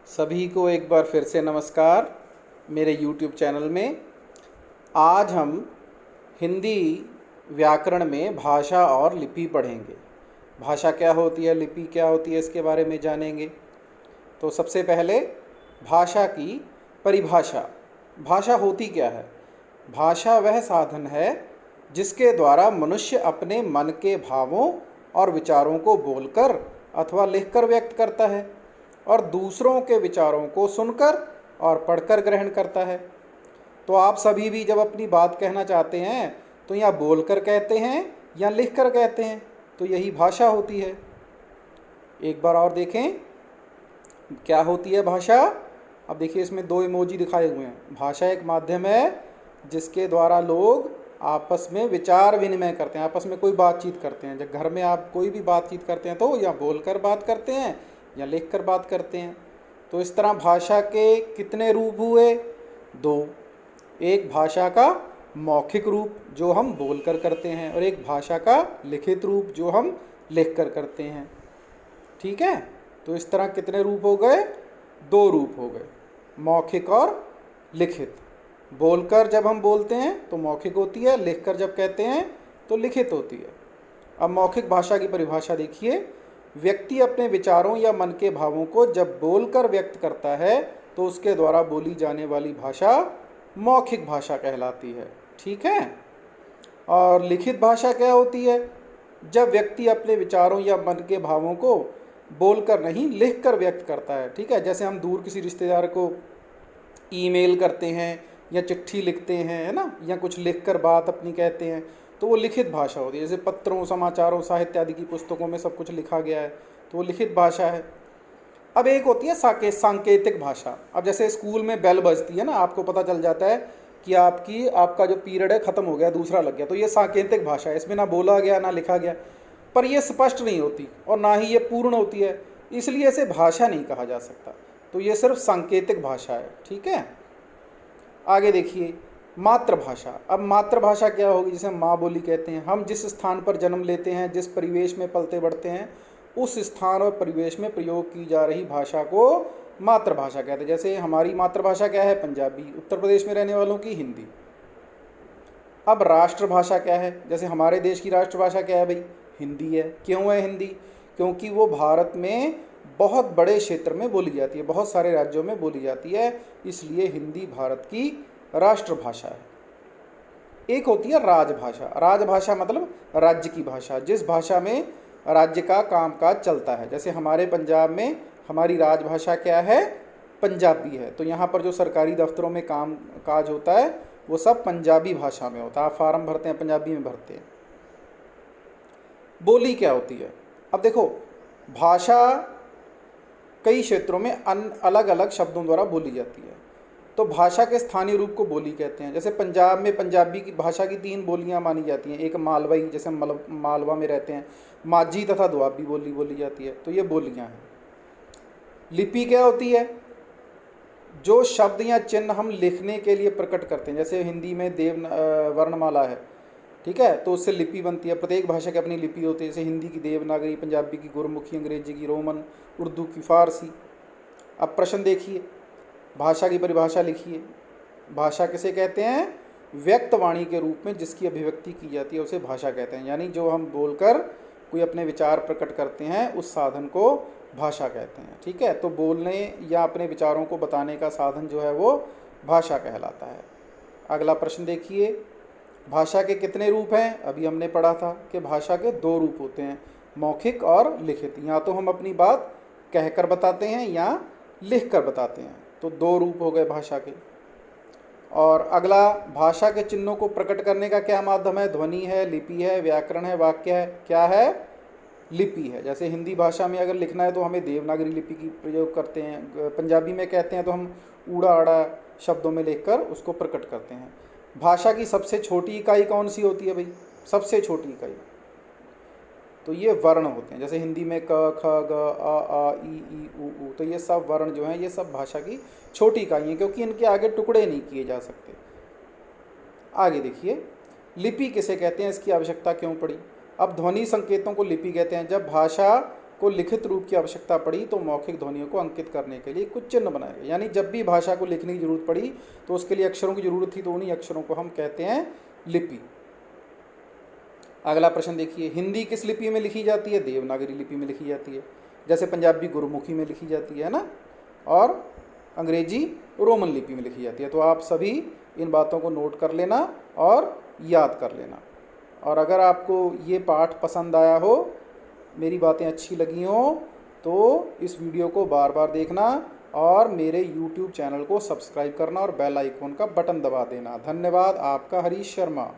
सभी को एक बार फिर से नमस्कार मेरे YouTube चैनल में। आज हम हिंदी व्याकरण में भाषा और लिपि पढ़ेंगे। भाषा क्या होती है, लिपि क्या होती है, इसके बारे में जानेंगे। तो सबसे पहले भाषा की परिभाषा। भाषा होती क्या है? भाषा वह साधन है जिसके द्वारा मनुष्य अपने मन के भावों और विचारों को बोलकर अथवा लिखकर व्यक्त करता है और दूसरों के विचारों को सुनकर और पढ़कर ग्रहण करता है। तो आप सभी भी जब अपनी बात कहना चाहते हैं तो या बोलकर कहते हैं या लिखकर कहते हैं, तो यही भाषा होती है। एक बार और देखें क्या होती है भाषा। अब देखिए इसमें दो इमोजी दिखाए हुए हैं। भाषा एक माध्यम है जिसके द्वारा लोग आपस में विचार विनिमय करते हैं, आपस में कोई बातचीत करते हैं। जब घर में आप कोई भी बातचीत करते हैं तो या बोलकर बात करते हैं या लिखकर बात करते हैं। तो इस तरह भाषा के कितने रूप हुए? दो। एक भाषा का मौखिक रूप जो हम बोलकर करते हैं और एक भाषा का लिखित रूप जो हम लिखकर करते हैं। ठीक है, तो इस तरह कितने रूप हो गए? दो रूप हो गए, मौखिक और लिखित। बोलकर जब हम बोलते हैं तो मौखिक होती है, लिखकर जब कहते हैं तो लिखित होती है। अब मौखिक भाषा की परिभाषा देखिए। व्यक्ति अपने विचारों या मन के भावों को जब बोलकर व्यक्त करता है तो उसके द्वारा बोली जाने वाली भाषा मौखिक भाषा कहलाती है। ठीक है। और लिखित भाषा क्या होती है? जब व्यक्ति अपने विचारों या मन के भावों को बोलकर नहीं लिखकर व्यक्त करता है। ठीक है, जैसे हम दूर किसी रिश्तेदार को ईमेल करते हैं या चिट्ठी लिखते हैं, है ना, या कुछ लिखकर बात अपनी कहते हैं, तो वो लिखित भाषा होती है। जैसे पत्रों, समाचारों, साहित्य आदि की पुस्तकों में सब कुछ लिखा गया है तो वो लिखित भाषा है। अब एक होती है सांकेतिक भाषा। अब जैसे स्कूल में बेल बजती है ना, आपको पता चल जाता है कि आपका जो पीरियड है ख़त्म हो गया, दूसरा लग गया, तो ये सांकेतिक भाषा है। इसमें ना बोला गया ना लिखा गया, पर ये स्पष्ट नहीं होती और ना ही ये पूर्ण होती है, इसलिए इसे भाषा नहीं कहा जा सकता। तो ये सिर्फ सांकेतिक भाषा है। ठीक है। आगे देखिए मातृभाषा। अब मातृभाषा क्या होगी? जिसे माँ बोली कहते हैं। हम जिस स्थान पर जन्म लेते हैं, जिस परिवेश में पलते बढ़ते हैं, उस स्थान और परिवेश में प्रयोग की जा रही भाषा को मातृभाषा कहते हैं। जैसे हमारी मातृभाषा क्या है? पंजाबी। उत्तर प्रदेश में रहने वालों की हिंदी। अब राष्ट्रभाषा क्या है? जैसे हमारे देश की राष्ट्रभाषा क्या है भाई? हिंदी है। क्यों है हिंदी? क्योंकि वो भारत में बहुत बड़े क्षेत्र में बोली जाती है, बहुत सारे राज्यों में बोली जाती है, इसलिए हिंदी भारत की राष्ट्रभाषा है। एक होती है राजभाषा। राजभाषा मतलब राज्य की भाषा, जिस भाषा में राज्य का कामकाज चलता है। जैसे हमारे पंजाब में हमारी राजभाषा क्या है? पंजाबी है। तो यहाँ पर जो सरकारी दफ्तरों में काम काज होता है वो सब पंजाबी भाषा में होता है। आप फार्म भरते हैं पंजाबी में भरते हैं। बोली क्या होती है? अब देखो, भाषा कई क्षेत्रों में अलग अलग शब्दों द्वारा बोली जाती है। तो भाषा के स्थानीय रूप को बोली कहते हैं। जैसे पंजाब में पंजाबी की भाषा की 3 बोलियां मानी जाती हैं। एक मालवई, जैसे मालवा में रहते हैं, माझी तथा दुआबी बोली जाती है। तो ये बोलियां हैं। लिपि क्या होती है? जो शब्द या चिन्ह हम लिखने के लिए प्रकट करते हैं। जैसे हिंदी में वर्णमाला है, ठीक है, तो उससे लिपि बनती है। प्रत्येक भाषा की अपनी लिपि होती है। जैसे हिंदी की देवनागरी, पंजाबी की गुरमुखी, अंग्रेजी की रोमन, उर्दू की फारसी। अब प्रश्न देखिए, भाषा की परिभाषा लिखिए। भाषा किसे कहते हैं? व्यक्त वाणी के रूप में जिसकी अभिव्यक्ति की जाती है उसे भाषा कहते हैं। यानी जो हम बोलकर कोई अपने विचार प्रकट करते हैं उस साधन को भाषा कहते हैं। ठीक है, तो बोलने या अपने विचारों को बताने का साधन जो है वो भाषा कहलाता है। अगला प्रश्न देखिए, भाषा के कितने रूप हैं? अभी हमने पढ़ा था कि भाषा के 2 रूप होते हैं, मौखिक और लिखित। या तो हम अपनी बात कहकर बताते हैं या लिख कर बताते हैं। तो 2 रूप हो गए भाषा के। और अगला, भाषा के चिन्हों को प्रकट करने का क्या माध्यम है? ध्वनि है, लिपि है, व्याकरण है, वाक्य है। क्या है? लिपि है। जैसे हिंदी भाषा में अगर लिखना है तो हमें देवनागरी लिपि की प्रयोग करते हैं। पंजाबी में कहते हैं तो हम ऊड़ा आड़ा शब्दों में लिखकर उसको प्रकट करते हैं। भाषा की सबसे छोटी इकाई कौन सी होती है भाई? सबसे छोटी इकाई, तो ये वर्ण होते हैं। जैसे हिंदी में क, ख, ग, आ, ई, उ। तो ये सब वर्ण जो हैं ये सब भाषा की छोटी इकाई हैं, क्योंकि इनके आगे टुकड़े नहीं किए जा सकते। आगे देखिए, लिपि किसे कहते हैं? इसकी आवश्यकता क्यों पड़ी? अब ध्वनि संकेतों को लिपि कहते हैं। जब भाषा को लिखित रूप की आवश्यकता पड़ी तो मौखिक ध्वनियों को अंकित करने के लिए कुछ चिन्ह बनाए गए। यानी जब भी भाषा को लिखने की जरूरत पड़ी तो उसके लिए अक्षरों की जरूरत थी, तो उन्हीं अक्षरों को हम कहते हैं लिपि। अगला प्रश्न देखिए, हिंदी किस लिपि में लिखी जाती है? देवनागरी लिपि में लिखी जाती है। जैसे पंजाबी गुरमुखी में लिखी जाती है ना, और अंग्रेजी रोमन लिपि में लिखी जाती है। तो आप सभी इन बातों को नोट कर लेना और याद कर लेना। और अगर आपको ये पाठ पसंद आया हो, मेरी बातें अच्छी लगी हों, तो इस वीडियो को बार बार देखना और मेरे YouTube चैनल को सब्सक्राइब करना और बेल आइकॉन का बटन दबा देना। धन्यवाद, आपका हरीश शर्मा।